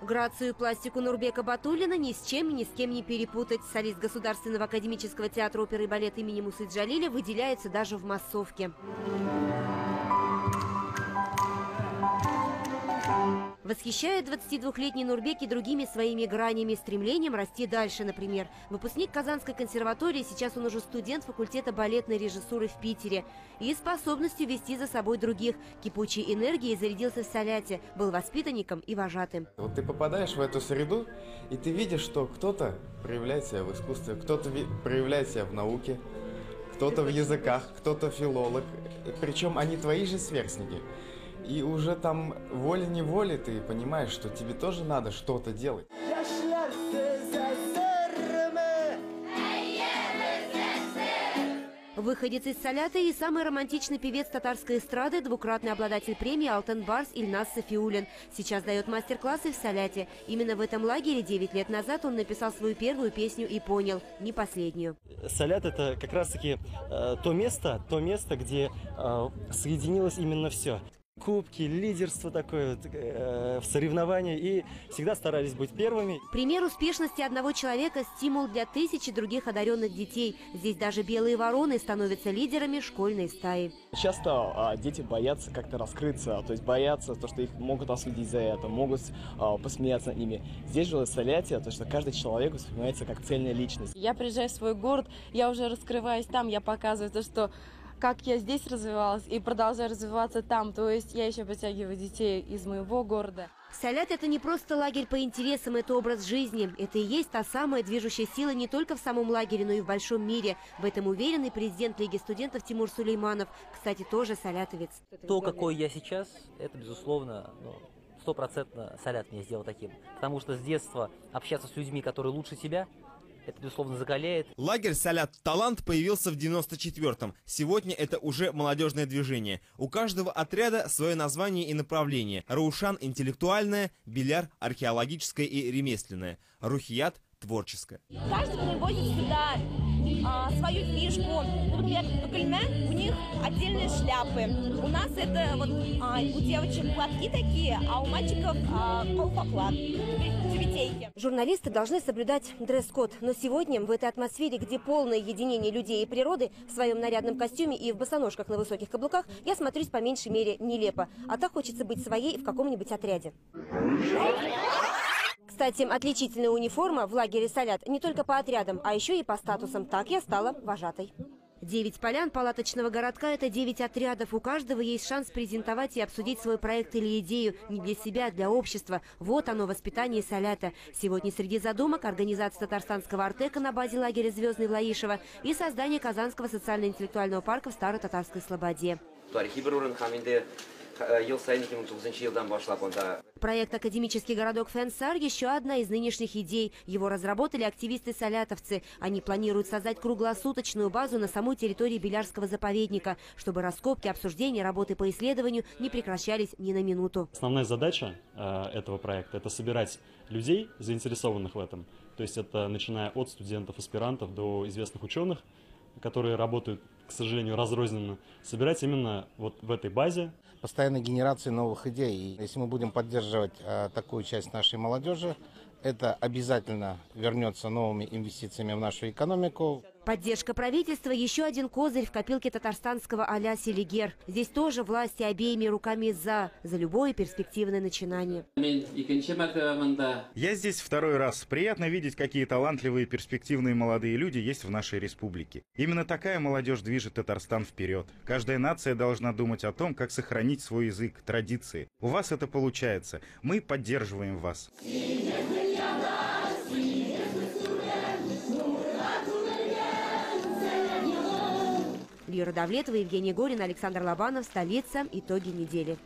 Грацию и пластику Нурбека Батуллина ни с чем и ни с кем не перепутать. Солист Государственного академического театра оперы и балета имени Мусы Джалиля выделяется даже в массовке. Восхищает 22-летний Нурбек и другими своими гранями, стремлением расти дальше, например. Выпускник Казанской консерватории, сейчас он уже студент факультета балетной режиссуры в Питере. И способностью вести за собой других. Кипучей энергией зарядился в Саляте, был воспитанником и вожатым. Вот ты попадаешь в эту среду, и ты видишь, что кто-то проявляет себя в искусстве, кто-то проявляет себя в науке, кто-то в языках, кто-то филолог. Причем они твои же сверстники. И уже там волей-неволей ты понимаешь, что тебе тоже надо что-то делать. Выходец из Салята и самый романтичный певец татарской эстрады, двукратный обладатель премии «Алтын Барс» Ильназ Сафиуллин. Сейчас дает мастер-классы в Саляте. Именно в этом лагере 9 лет назад он написал свою первую песню и понял – не последнюю. Салят – это как раз-таки то место, где соединилось именно все. Кубки, лидерство такое в соревновании, и всегда старались быть первыми. Пример успешности одного человека – стимул для тысячи других одаренных детей. Здесь даже белые вороны становятся лидерами школьной стаи. Часто дети боятся как-то раскрыться, то есть боятся, что их могут осудить за это, могут посмеяться над ними. Здесь же в Саляте, что каждый человек воспринимается как цельная личность. Я приезжаю в свой город, я уже раскрываюсь там, я показываю то, что как я здесь развивалась и продолжаю развиваться там. То есть я еще притягиваю детей из моего города. Салят – это не просто лагерь по интересам, это образ жизни. Это и есть та самая движущая сила не только в самом лагере, но и в большом мире. В этом уверенный президент Лиги студентов Тимур Сулейманов. Кстати, тоже салятовец. То, какой я сейчас, это, безусловно, 100% Салят меня сделал таким. Потому что с детства общаться с людьми, которые лучше тебя, это, безусловно, закаляет. Лагерь «Салят Талант» появился в 94-м. Сегодня это уже молодежное движение. У каждого отряда свое название и направление. Раушан – интеллектуальное, Биляр – археологическое и ремесленное, Рухият – творческое. Каждый приводит сюда свою фишку. Например, в Кельме у них отдельные шляпы. У нас это вот у девочек платки такие, а у мальчиков колпаклад, тюбетейки. Журналисты должны соблюдать дресс-код. Но сегодня в этой атмосфере, где полное единение людей и природы, в своем нарядном костюме и в босоножках на высоких каблуках, я смотрюсь по меньшей мере нелепо. А так хочется быть своей в каком-нибудь отряде. Кстати, отличительная униформа в лагере Салят не только по отрядам, а еще и по статусам. Так я стала вожатой. 9 полян палаточного городка – это 9 отрядов. У каждого есть шанс презентовать и обсудить свой проект или идею. Не для себя, а для общества. Вот оно, воспитание Салята. Сегодня среди задумок организация татарстанского артека на базе лагеря «Звездный» в Лаишево и создание Казанского социально-интеллектуального парка в Старо-Татарской Слободе. Проект «Академический городок Фенсар» – еще одна из нынешних идей. Его разработали активисты-салятовцы. Они планируют создать круглосуточную базу на самой территории Белярского заповедника, чтобы раскопки, обсуждения, работы по исследованию не прекращались ни на минуту. Основная задача этого проекта – это собирать людей, заинтересованных в этом. То есть это начиная от студентов, аспирантов до известных ученых, которые работают, к сожалению, разрозненно, собирать именно вот в этой базе. Постоянной генерации новых идей. И если мы будем поддерживать такую часть нашей молодежи, это обязательно вернется новыми инвестициями в нашу экономику. Поддержка правительства – еще один козырь в копилке татарстанского а-ля Селигер. Здесь тоже власти обеими руками за любое перспективное начинание. Я здесь второй раз. Приятно видеть, какие талантливые, перспективные молодые люди есть в нашей республике. Именно такая молодежь движет Татарстан вперед. Каждая нация должна думать о том, как сохранить свой язык, традиции. У вас это получается. Мы поддерживаем вас. Лира Давлетова, Евгений Горин, Александр Лобанов. Столица. Итоги недели.